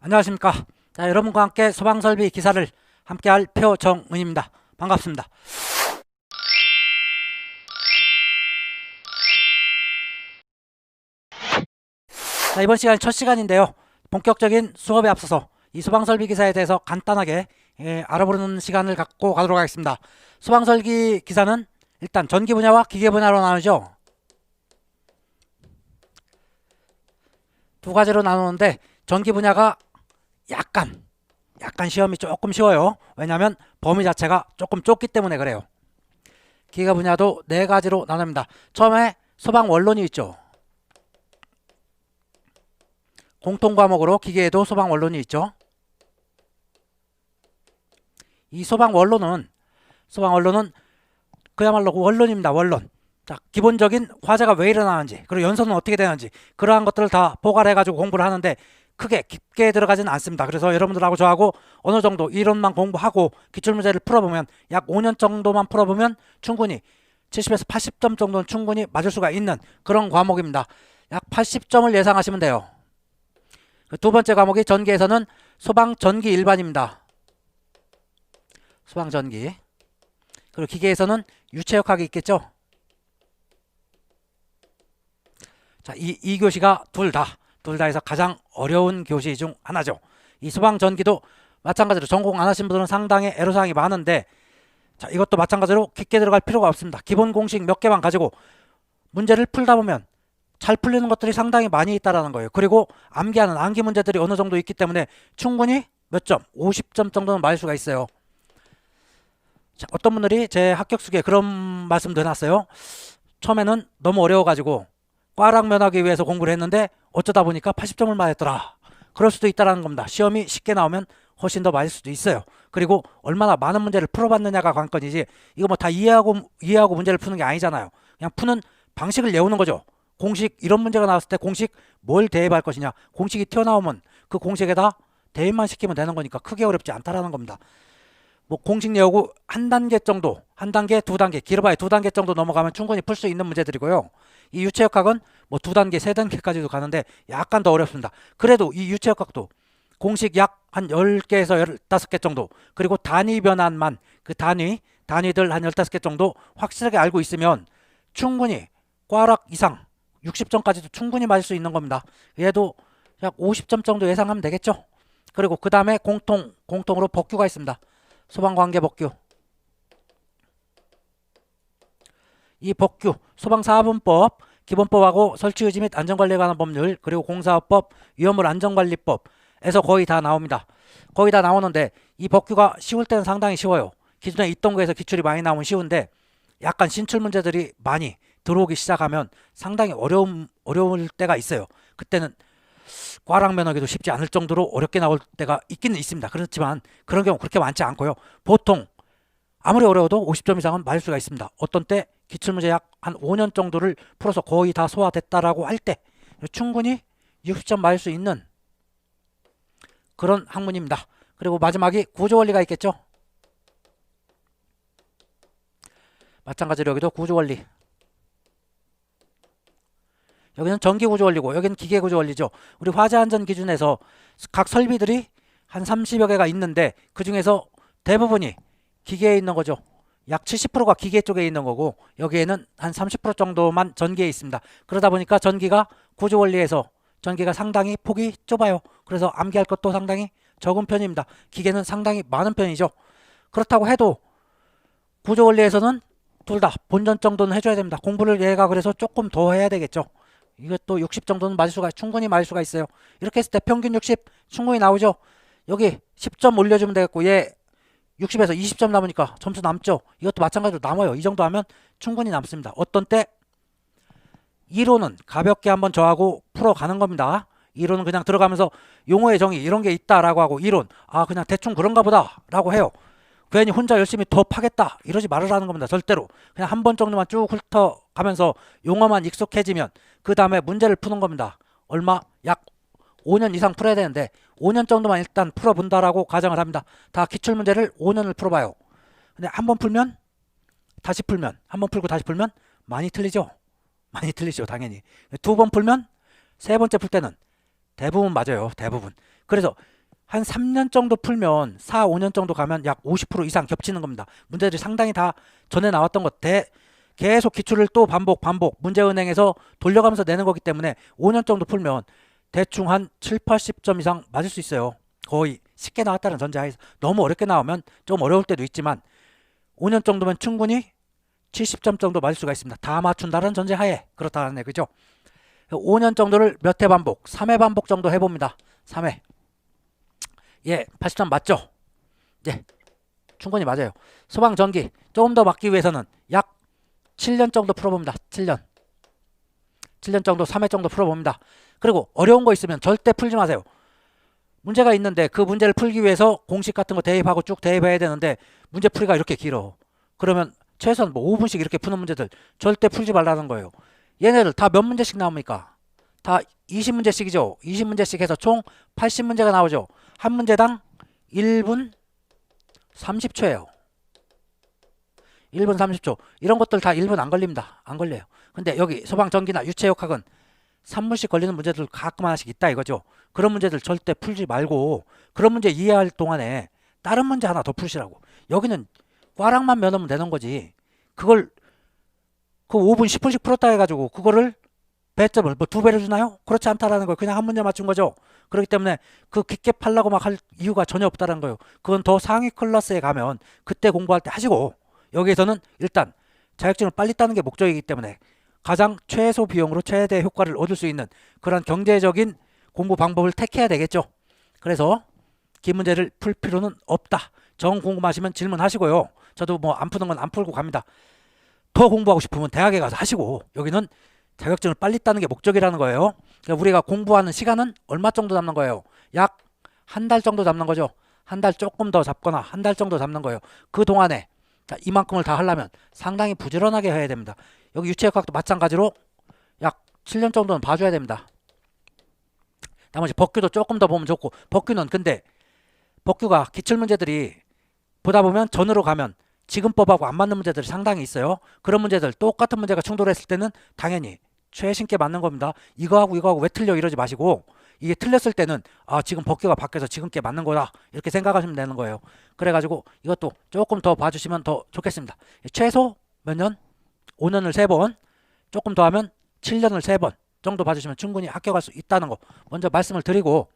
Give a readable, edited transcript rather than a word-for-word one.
안녕하십니까. 자, 여러분과 함께 소방설비 기사를 함께할 표정은입니다. 반갑습니다. 자, 이번 시간이 첫 시간인데요. 본격적인 수업에 앞서서 이 소방설비 기사에 대해서 간단하게 알아보는 시간을 갖고 가도록 하겠습니다. 소방설비 기사는 일단 전기 분야와 기계 분야로 나누죠. 두 가지로 나누는데 전기 분야가 약간 시험이 조금 쉬워요. 왜냐하면 범위 자체가 조금 좁기 때문에 그래요. 기계 분야도 네 가지로 나눕니다. 처음에 소방 원론이 있죠. 공통 과목으로 기계에도 소방 원론이 있죠. 이 소방 원론은 그야말로 원론입니다. 원론. 자, 기본적인 화재가 왜 일어나는지, 그리고 연소는 어떻게 되는지, 그러한 것들을 다 포괄해 가지고 공부를 하는데 크게 깊게 들어가지는 않습니다. 그래서 여러분들하고 저하고 어느 정도 이론만 공부하고 기출문제를 풀어보면 약 5년 정도만 풀어보면 충분히 70에서 80점 정도는 충분히 맞을 수가 있는 그런 과목입니다. 약 80점을 예상하시면 돼요. 두 번째 과목이 전기에서는 소방전기 일반입니다. 소방전기. 그리고 기계에서는 유체역학이 있겠죠. 자, 이 교시가 둘 다 해서 가장 어려운 교시 중 하나죠. 이 소방전기도 마찬가지로 전공 안 하신 분들은 상당히 애로사항이 많은데, 자, 이것도 마찬가지로 깊게 들어갈 필요가 없습니다. 기본 공식 몇 개만 가지고 문제를 풀다 보면 잘 풀리는 것들이 상당히 많이 있다라는 거예요. 그리고 암기하는 암기 문제들이 어느 정도 있기 때문에 충분히 몇 점, 50점 정도는 맞을 수가 있어요. 자, 어떤 분들이 제 합격수기에 그런 말씀도 해놨어요. 처음에는 너무 어려워가지고 과락 면하기 위해서 공부를 했는데 어쩌다 보니까 80점을 맞았더라. 그럴 수도 있다는 겁니다. 시험이 쉽게 나오면 훨씬 더 맞을 수도 있어요. 그리고 얼마나 많은 문제를 풀어봤느냐가 관건이지, 이거 뭐 다 이해하고 문제를 푸는 게 아니잖아요. 그냥 푸는 방식을 외우는 거죠. 공식, 이런 문제가 나왔을 때 공식 뭘 대입할 것이냐, 공식이 튀어나오면 그 공식에다 대입만 시키면 되는 거니까 크게 어렵지 않다라는 겁니다. 뭐 공식 외우고 한 단계, 두 단계, 길어봐야 두 단계 정도 넘어가면 충분히 풀 수 있는 문제들이고요. 이 유체역학은 뭐 두 단계, 세 단계까지도 가는데 약간 더 어렵습니다. 그래도 이 유체역학도 공식 약 한 10개에서 15개 정도, 그리고 단위 변환만, 그 단위들 한 15개 정도 확실하게 알고 있으면 충분히 꽈락 이상 60점까지도 충분히 맞을 수 있는 겁니다. 얘도 약 50점 정도 예상하면 되겠죠. 그리고 그 다음에 공통으로 법규가 있습니다. 소방관계 법규. 이 법규, 소방사업법, 기본법하고 설치유지 및 안전관리에 관한 법률, 그리고 공사업법, 위험물 안전관리법에서 거의 다 나옵니다. 거의 다 나오는데 이 법규가 쉬울 때는 상당히 쉬워요. 기존에 있던 거에서 기출이 많이 나오면 쉬운데, 약간 신출 문제들이 많이 들어오기 시작하면 상당히 어려울 때가 있어요. 그때는 과락 면허기도 쉽지 않을 정도로 어렵게 나올 때가 있기는 있습니다. 그렇지만 그런 경우 그렇게 많지 않고요. 보통 아무리 어려워도 50점 이상은 맞을 수가 있습니다. 어떤 때 기출문제 약 한 5년 정도를 풀어서 거의 다 소화됐다라고 할 때 충분히 60점 맞을 수 있는 그런 학문입니다. 그리고 마지막이 구조원리가 있겠죠. 마찬가지로 여기도 구조원리. 여기는 전기구조원리고 여기는 기계구조원리죠. 우리 화재안전 기준에서 각 설비들이 한 30여 개가 있는데 그 중에서 대부분이 기계에 있는 거죠. 약 70%가 기계 쪽에 있는 거고 여기에는 한 30% 정도만 전기에 있습니다. 그러다 보니까 전기가 구조원리에서 전기가 상당히 폭이 좁아요. 그래서 암기할 것도 상당히 적은 편입니다. 기계는 상당히 많은 편이죠. 그렇다고 해도 구조원리에서는 둘 다 본전 정도는 해줘야 됩니다. 공부를 얘가 그래서 조금 더 해야 되겠죠. 이것도 60 정도는 충분히 맞을 수가 있어요. 이렇게 했을 때 평균 60 충분히 나오죠. 여기 10점 올려주면 되겠고 얘 60에서 20점 남으니까 점수 남죠. 이것도 마찬가지로 남아요. 이 정도 하면 충분히 남습니다. 어떤 때 이론은 가볍게 한번 저하고 풀어가는 겁니다. 이론은 그냥 들어가면서 용어의 정의 이런 게 있다라고 하고, 이론 그냥 대충 그런가 보다 라고 해요. 괜히 혼자 열심히 더 파겠다 이러지 말으라는 겁니다. 절대로 그냥 한 번 정도만 쭉 훑어가면서 용어만 익숙해지면 그 다음에 문제를 푸는 겁니다. 약 5년 이상 풀어야 되는데 5년 정도만 일단 풀어본다라고 가정을 합니다. 다 기출문제를 5년을 풀어봐요. 근데 한 번 풀면 다시 풀면, 한 번 풀고 다시 풀면 많이 틀리죠. 당연히. 두 번 풀면 세 번째 풀 때는 대부분 맞아요. 대부분. 그래서 한 3년 정도 풀면 4, 5년 정도 가면 약 50% 이상 겹치는 겁니다. 문제들이 상당히 다 전에 나왔던 것 계속 기출을 또 반복 문제은행에서 돌려가면서 내는 거기 때문에 5년 정도 풀면 대충 한 7, 80점 이상 맞을 수 있어요. 거의 쉽게 나왔다는 전제하에서. 너무 어렵게 나오면 좀 어려울 때도 있지만 5년 정도면 충분히 70점 정도 맞을 수가 있습니다. 다 맞춘다는 전제하에 그렇다는 얘기죠. 5년 정도를 몇 회 반복, 3회 반복 정도 해봅니다. 3회. 예, 80점 맞죠? 예, 충분히 맞아요. 소방전기 조금 더 맞기 위해서는 약 7년 정도 풀어봅니다. 7년 정도, 3회 정도 풀어봅니다. 그리고 어려운 거 있으면 절대 풀지 마세요. 문제가 있는데 그 문제를 풀기 위해서 공식 같은 거 대입하고 쭉 대입해야 되는데 문제풀이가 이렇게 길어. 그러면 최소한 뭐 5분씩 이렇게 푸는 문제들 절대 풀지 말라는 거예요. 얘네들 다 몇 문제씩 나옵니까? 다 20문제씩이죠. 20문제씩 해서 총 80문제가 나오죠. 한 문제당 1분 30초예요. 1분 30초. 이런 것들 다 1분 안 걸립니다. 안 걸려요. 근데 여기 소방전기나 유체역학은 3분씩 걸리는 문제들 가끔 하나씩 있다 이거죠. 그런 문제들 절대 풀지 말고 그런 문제 이해할 동안에 다른 문제 하나 더 푸시라고. 여기는 꽈락만 면하면 되는 거지. 그걸 그 5분 10분씩 풀었다 해가지고 그거를 배점을 뭐 2배를 주나요? 그렇지 않다라는 거예요. 그냥 한 문제 맞춘 거죠. 그렇기 때문에 그 깊게 팔라고 막 할 이유가 전혀 없다는 거예요. 그건 더 상위 클래스에 가면 그때 공부할 때 하시고 여기에서는 일단 자격증을 빨리 따는 게 목적이기 때문에 가장 최소 비용으로 최대 효과를 얻을 수 있는 그런 경제적인 공부 방법을 택해야 되겠죠. 그래서 긴 문제를 풀 필요는 없다. 정 궁금하시면 질문하시고요. 저도 뭐 안 푸는 건 안 풀고 갑니다. 더 공부하고 싶으면 대학에 가서 하시고 여기는 자격증을 빨리 따는 게 목적이라는 거예요. 그러니까 우리가 공부하는 시간은 얼마 정도 잡는 거예요? 약 한 달 정도 잡는 거죠. 한 달 조금 더 잡거나 한 달 정도 잡는 거예요. 그 동안에 이만큼을 다 하려면 상당히 부지런하게 해야 됩니다. 여기 유체역학도 마찬가지로 약 7년 정도는 봐줘야 됩니다. 나머지 법규도 조금 더 보면 좋고 법규는 근데 법규가 기출문제들이 보다 보면 전으로 가면 지금 법하고 안 맞는 문제들이 상당히 있어요. 그런 문제들 똑같은 문제가 충돌했을 때는 당연히 최신께 맞는 겁니다. 이거하고 왜 틀려 이러지 마시고 이게 틀렸을 때는 아 지금 법규가 바뀌어서 지금께 맞는 거다 이렇게 생각하시면 되는 거예요. 그래가지고 이것도 조금 더 봐주시면 더 좋겠습니다. 최소 몇 년? 5년을 3번 조금 더 하면 7년을 3번 정도 봐주시면 충분히 합격할 수 있다는 거 먼저 말씀을 드리고